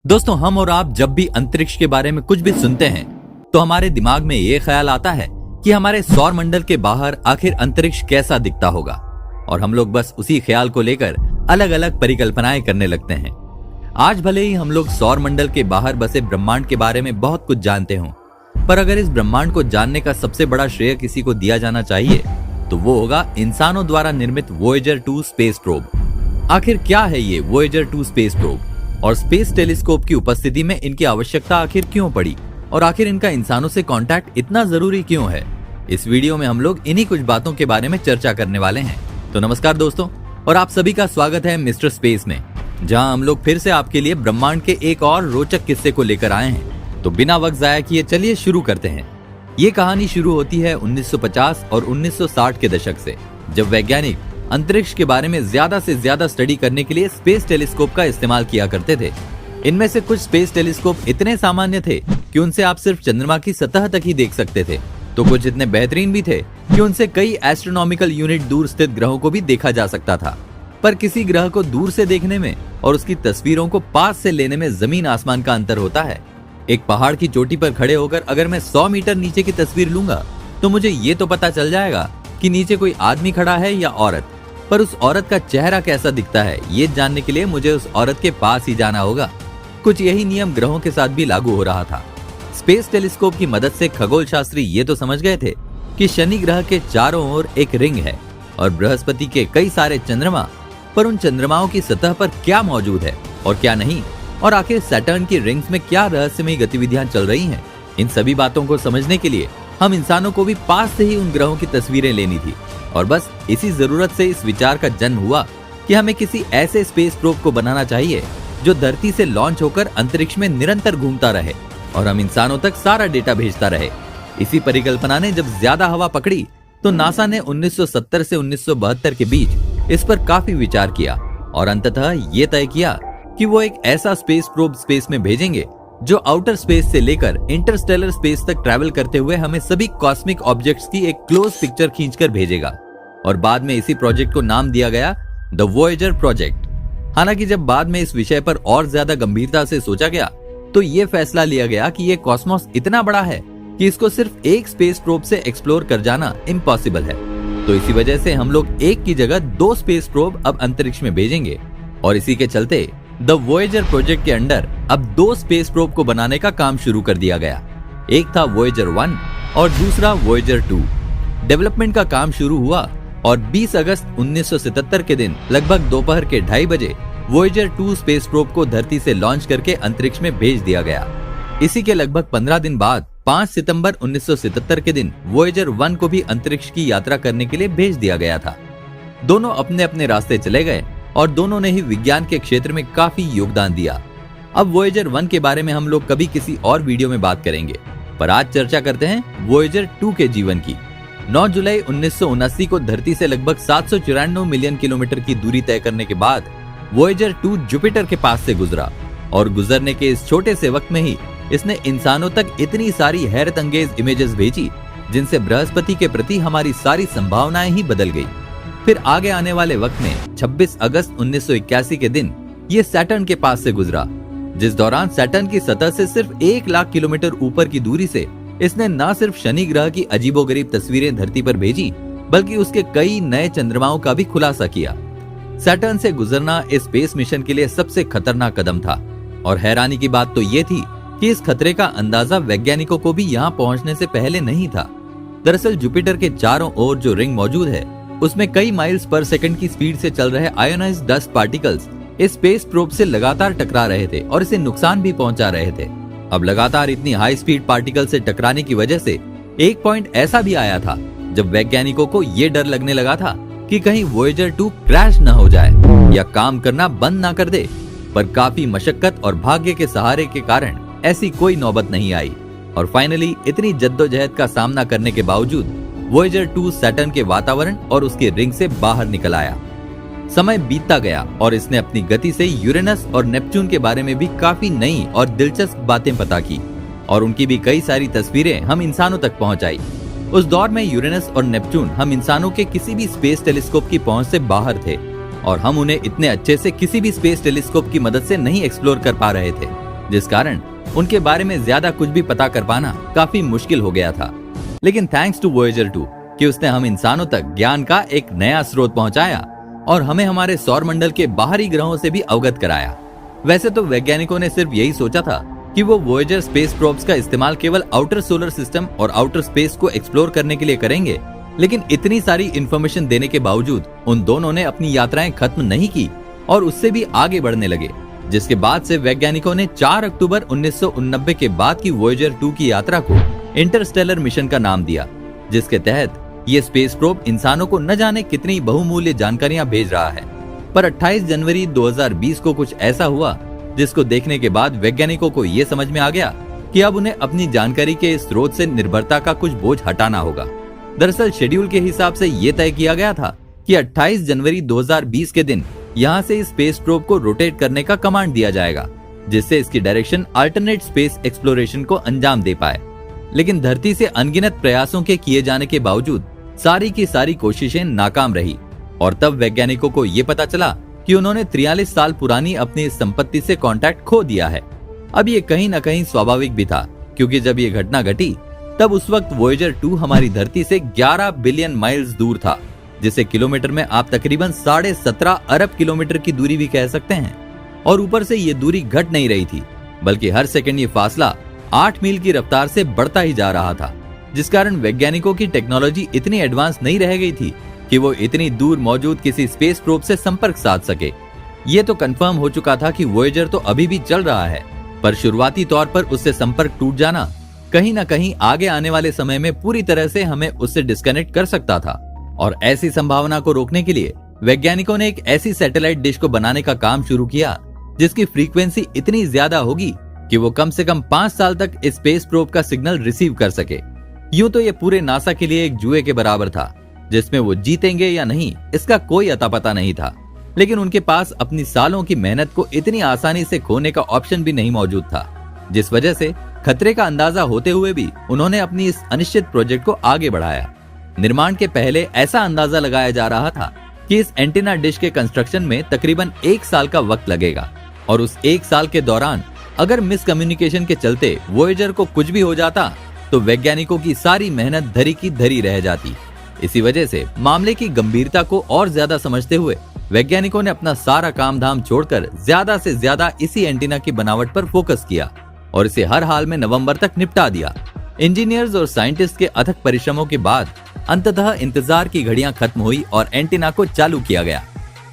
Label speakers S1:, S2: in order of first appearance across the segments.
S1: दोस्तों, हम और आप जब भी अंतरिक्ष के बारे में कुछ भी सुनते हैं तो हमारे दिमाग में ये ख्याल आता है कि हमारे सौर मंडल के बाहर आखिर अंतरिक्ष कैसा दिखता होगा, और हम लोग बस उसी ख्याल को लेकर अलग अलग परिकल्पनाएं करने लगते हैं। आज भले ही हम लोग सौर मंडल के बाहर बसे ब्रह्मांड के बारे में बहुत कुछ जानते हों, पर अगर इस ब्रह्मांड को जानने का सबसे बड़ा श्रेय किसी को दिया जाना चाहिए तो वो होगा इंसानों द्वारा निर्मित वोयेजर 2 स्पेस प्रोब। आखिर क्या है ये वोयेजर 2 स्पेस प्रोब, और स्पेस टेलीस्कोप की उपस्थिति में इनकी आवश्यकता आखिर क्यों पड़ी, और आखिर इनका इंसानों से कांटेक्ट इतना जरूरी क्यों है? इस वीडियो में हम लोग इन्हीं कुछ बातों के बारे में चर्चा करने वाले हैं। तो नमस्कार दोस्तों, और आप सभी का स्वागत है मिस्टर स्पेस में, जहां हम लोग फिर से आपके लिए ब्रह्मांड के एक और रोचक किस्से को लेकर आए हैं। तो बिना वक्त जाया किए चलिए शुरू करते हैं। ये कहानी शुरू होती है 1950 और 1960 के दशक से, जब वैज्ञानिक अंतरिक्ष के बारे में ज्यादा से ज्यादा स्टडी करने के लिए स्पेस टेलीस्कोप का इस्तेमाल किया करते थे। इनमें से कुछ स्पेस टेलीस्कोप इतने सामान्य थे कि उनसे आप सिर्फ चंद्रमा की सतह तक ही देख सकते थे, तो कुछ इतने बेहतरीन भी थे कि उनसे कई एस्ट्रोनॉमिकल यूनिट दूर स्थित ग्रहों को भी देखा जा सकता था। पर किसी ग्रह को दूर से देखने में और उसकी तस्वीरों को पास से लेने में जमीन आसमान का अंतर होता है। एक पहाड़ की चोटी पर खड़े होकर अगर मैं 100 मीटर नीचे की तस्वीर लूंगा तो मुझे ये तो पता चल जाएगा कि नीचे कोई आदमी खड़ा है या औरत, पर उस औरत का चेहरा कैसा दिखता है ये जानने के लिए मुझे उस औरत के पास ही जाना होगा। कुछ यही नियम ग्रहों के साथ भी लागू हो रहा था। स्पेस टेलीस्कोप की मदद से खगोल शास्त्री ये तो समझ गए थे कि शनि ग्रह के चारों ओर एक रिंग है और बृहस्पति के कई सारे चंद्रमा, पर उन चंद्रमाओं की सतह पर क्या मौजूद है और क्या नहीं, और आखिर सैटर्न की रिंग्स में क्या रहस्यमयी गतिविधियां चल रही हैं। इन सभी बातों को समझने के लिए हम इंसानों को भी पास से ही उन ग्रहों की तस्वीरें लेनी थी, और बस इसी जरूरत से इस विचार का जन्म हुआ कि हमें किसी ऐसे स्पेस प्रोब को बनाना चाहिए जो धरती से लॉन्च होकर अंतरिक्ष में निरंतर घूमता रहे और हम इंसानों तक सारा डेटा भेजता रहे। इसी परिकल्पना ने जब ज्यादा हवा पकड़ी तो नासा ने 1970 से 1972 के बीच इस पर काफी विचार किया और अंततः ये तय किया कि वो एक ऐसा स्पेस प्रोब स्पेस में भेजेंगे जो आउटर स्पेस से लेकर इंटरस्टेलर स्पेस तक ट्रैवल करते हुए हमें सभी कॉस्मिक ऑब्जेक्ट्स की एक क्लोज पिक्चर खींचकर भेजेगा। और बाद में इसी प्रोजेक्ट को नाम दिया गया द वोयेजर प्रोजेक्ट। हालांकि जब बाद में इस विषय पर और ज्यादा गंभीरता से सोचा गया तो ये फैसला लिया गया कि ये कॉस्मोस इतना बड़ा है कि इसको सिर्फ एक स्पेस प्रोब से एक्सप्लोर कर जाना इम्पॉसिबल है। तो इसी वजह से हम लोग एक की जगह 2 स्पेस प्रोब अब अंतरिक्ष में भेजेंगे, और इसी के चलते द वोयेजर प्रोजेक्ट के अंडर अब 2 स्पेस प्रोब को बनाने का काम शुरू कर दिया गया। एक था वोयेजर 1 और दूसरा वोयेजर 2। डेवलपमेंट का काम शुरू हुआ और 20 अगस्त 1977 के दिन लगभग दोपहर के 2:30 बजे वोयेजर 2 स्पेस प्रोब को धरती से लॉन्च करके अंतरिक्ष में भेज दिया गया। इसी के लगभग 15 दिन बाद 5 सितंबर 1977 के दिन वोयेजर 1 को भी अंतरिक्ष की यात्रा करने के लिए भेज दिया गया था। दोनों अपने अपने रास्ते चले गए और दोनों ने ही विज्ञान के क्षेत्र में काफी योगदान दिया। अब वोयेजर 1 के बारे में हम लोग कभी किसी और वीडियो में बात करेंगे, पर आज चर्चा करते हैं वोयेजर 2 के जीवन की। 9 जुलाई 1979 को धरती से लगभग 794 मिलियन किलोमीटर की दूरी तय करने के बाद वोयेजर 2 जुपिटर के पास से गुजरा, और गुजरने के इस छोटे से वक्त में ही इसने इंसानों तक इतनी सारी हैरत अंगेज इमेजेस भेजी जिनसे बृहस्पति के प्रति हमारी सारी संभावनाएं ही बदल गई। फिर आगे आने वाले वक्त में 26 अगस्त 1981 के दिन ये सैटर्न के पास से गुजरा, जिस दौरान सैटर्न की सतह से सिर्फ 1 लाख किलोमीटर ऊपर की दूरी से इसने न सिर्फ शनि ग्रह की अजीबोगरीब तस्वीरें धरती पर भेजी, बल्कि उसके कई नए चंद्रमाओं का भी खुलासा किया। सैटर्न से गुजरना इस स्पेस मिशन के लिए सबसे खतरनाक कदम था, और हैरानी की बात तो ये थी कि इस खतरे का अंदाजा वैज्ञानिकों को भी यहाँ पहुँचने से पहले नहीं था। दरअसल जुपिटर के चारों ओर जो रिंग मौजूद है उसमें कई माइल्स पर सेकंड की स्पीड से चल रहे आयोनाइज्ड डस्ट पार्टिकल्स इस स्पेस प्रोब से लगातार टकरा रहे थे और इसे नुकसान भी पहुंचा रहे थे। अब लगातार इतनी हाई स्पीड पार्टिकल से टकराने की वजह से एक पॉइंट ऐसा भी आया था जब वैज्ञानिकों को ये डर लगने लगा था कि कहीं वोयेजर 2 क्रैश न हो जाए या काम करना बंद न कर दे, पर काफी मशक्कत और भाग्य के सहारे के कारण ऐसी कोई नौबत नहीं आई, और फाइनली इतनी जद्दोजहद का सामना करने के बावजूद वोयेजर 2 सैटर्न के वातावरण और उसके रिंग से बाहर निकल आया। समय बीतता गया और इसने अपनी गति से यूरेनस और नेपच्यून के बारे में भी काफी नई और दिलचस्प बातें पता की, और उनकी भी कई सारी तस्वीरें हम इंसानों तक पहुंचाई। उस दौर में यूरेनस और नेपच्यून हम इंसानों के किसी भी स्पेस टेलीस्कोप की पहुंच से बाहर थे, और हम उन्हें इतने अच्छे से किसी भी स्पेस टेलीस्कोप की मदद से नहीं एक्सप्लोर कर पा रहे थे। जिस कारण उनके बारे में ज्यादा कुछ भी पता कर पाना काफी मुश्किल हो गया था। लेकिन थैंक्स टू वोयेजर 2 कि उसने हम इंसानों तक ज्ञान का एक नया स्रोत पहुंचाया और हमें हमारे सौर मंडल के बाहरी ग्रहों से भी अवगत कराया। वैसे तो वैज्ञानिकों ने सिर्फ यही सोचा था कि वो वोयेजर स्पेस प्रोब्स का इस्तेमाल केवल आउटर सोलर सिस्टम और आउटर स्पेस को एक्सप्लोर करने के लिए करेंगे, लेकिन इतनी सारी इंफॉर्मेशन देने के बावजूद उन दोनों ने अपनी यात्राएं खत्म नहीं की और उससे भी आगे बढ़ने लगे, जिसके बाद से वैज्ञानिकों ने 4 अक्टूबर 1989 के बाद की वोयेजर 2 की यात्रा को इंटरस्टेलर मिशन का नाम दिया, जिसके तहत ये स्पेस प्रोब इंसानों को न जाने कितनी बहुमूल्य जानकारियां भेज रहा है। पर 28 जनवरी 2020 को कुछ ऐसा हुआ जिसको देखने के बाद वैज्ञानिकों को ये समझ में आ गया कि अब उन्हें अपनी जानकारी के स्रोत से निर्भरता का कुछ बोझ हटाना होगा। दरअसल शेड्यूल के हिसाब से ये तय किया गया था कि 28 जनवरी 2020 के दिन यहाँ से इस स्पेस प्रोब को रोटेट करने का कमांड दिया जाएगा, जिससे इसकी डायरेक्शन अल्टरनेट स्पेस एक्सप्लोरेशन को अंजाम दे पाए। लेकिन धरती से अनगिनत प्रयासों के किए जाने के बावजूद सारी की सारी कोशिशें नाकाम रही और तब वैज्ञानिकों को ये पता चला कि उन्होंने 43 साल पुरानी अपनी संपत्ति से कांटेक्ट खो दिया है। अब ये कहीं न कहीं स्वाभाविक भी था, क्योंकि जब ये घटना घटी तब उस वक्त वोयेजर 2 हमारी धरती से 11 बिलियन माइल्स दूर था, जिसे किलोमीटर में आप तकरीबन 17.5 अरब किलोमीटर की दूरी भी कह सकते हैं। और ऊपर से ये दूरी घट नहीं रही थी, बल्कि हर सेकंड ये फासला 8 मील की रफ्तार से बढ़ता ही जा रहा था, जिस कारण वैज्ञानिकों की टेक्नोलॉजी इतनी एडवांस नहीं रह गई थी कि वो इतनी दूर मौजूद किसी स्पेस प्रोब से संपर्क साध सके। ये तो कंफर्म हो चुका था कि वोयेजर तो अभी भी चल रहा है, पर शुरुआती तौर पर उससे संपर्क टूट जाना कहीं न कहीं आगे आने वाले समय में पूरी तरह से हमें उससे डिस्कनेक्ट कर सकता था। और ऐसी संभावना को रोकने के लिए वैज्ञानिकों ने एक ऐसी सैटेलाइट डिश को बनाने का काम शुरू किया जिसकी फ्रीक्वेंसी इतनी ज्यादा होगी कि वो कम से कम 5 साल तक इस स्पेस प्रोब का सिग्नल रिसीव कर सके। यूं तो ये पूरे नासा के लिए एक जुए के बराबर था, जिसमें वो जीतेंगे या नहीं इसका कोई अता पता नहीं था। लेकिन उनके पास अपनी सालों की मेहनत को इतनी आसानी से खोने का ऑप्शन भी नहीं मौजूद था, जिस वजह से खतरे का अंदाजा होते हुए भी उन्होंने अपनी इस अनिश्चित प्रोजेक्ट को आगे बढ़ाया। निर्माण के पहले ऐसा अंदाजा लगाया जा रहा था कि इस एंटीना डिश के कंस्ट्रक्शन में तकरीबन 1 साल का वक्त लगेगा, और उस 1 साल के दौरान अगर मिसकम्युनिकेशन के चलते वोयेजर को कुछ भी हो जाता तो वैज्ञानिकों की सारी मेहनत धरी की धरी रह जाती। इसी वजह से मामले की गंभीरता को और ज्यादा समझते हुए वैज्ञानिकों ने अपना सारा काम धाम छोड़कर ज्यादा से ज्यादा इसी एंटीना की बनावट पर फोकस किया और इसे हर हाल में नवंबर तक निपटा दिया। इंजीनियर्स और साइंटिस्ट के अथक परिश्रमों के बाद अंततः इंतजार की घड़ियां खत्म हुई और एंटीना को चालू किया गया।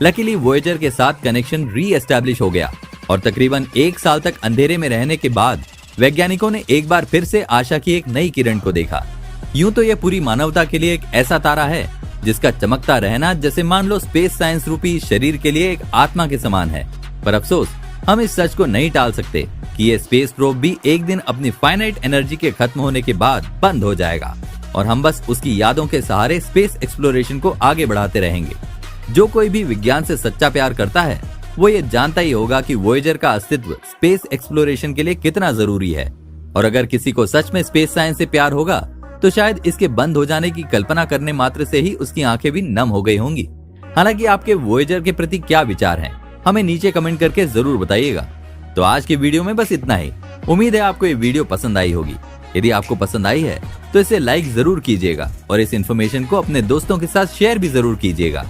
S1: लकीली वोयेजर के साथ कनेक्शन री एस्टैब्लिश हो गया और तकरीबन 1 साल तक अंधेरे में रहने के बाद वैज्ञानिकों ने एक बार फिर से आशा की एक नई किरण को देखा। यूं तो यह पूरी मानवता के लिए एक ऐसा तारा है जिसका चमकता रहना जैसे मान लो स्पेस साइंस रूपी शरीर के लिए एक आत्मा के समान है। पर अफसोस हम इस सच को नहीं टाल सकते कि ये स्पेस प्रोब भी एक दिन अपनी फाइनाइट एनर्जी के खत्म होने के बाद बंद हो जाएगा और हम बस उसकी यादों के सहारे स्पेस एक्सप्लोरेशन को आगे बढ़ाते रहेंगे। जो कोई भी विज्ञान से सच्चा प्यार करता है वो ये जानता ही होगा कि वोयेजर का अस्तित्व स्पेस एक्सप्लोरेशन के लिए कितना जरूरी है, और अगर किसी को सच में स्पेस साइंस से प्यार होगा तो शायद इसके बंद हो जाने की कल्पना करने मात्र से ही उसकी आंखें भी नम हो गई होंगी। हालांकि आपके वोयेजर के प्रति क्या विचार हैं, हमें नीचे कमेंट करके जरूर बताइएगा। तो आज की वीडियो में बस इतना ही। उम्मीद है आपको ये वीडियो पसंद आई होगी। यदि आपको पसंद आई है तो इसे लाइक जरूर कीजिएगा और इस इन्फॉर्मेशन को अपने दोस्तों के साथ शेयर भी जरूर कीजिएगा।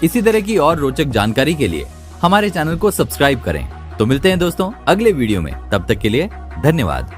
S1: इसी तरह की और रोचक जानकारी के लिए हमारे चैनल को सब्सक्राइब करें। तो मिलते हैं दोस्तों अगले वीडियो में, तब तक के लिए धन्यवाद।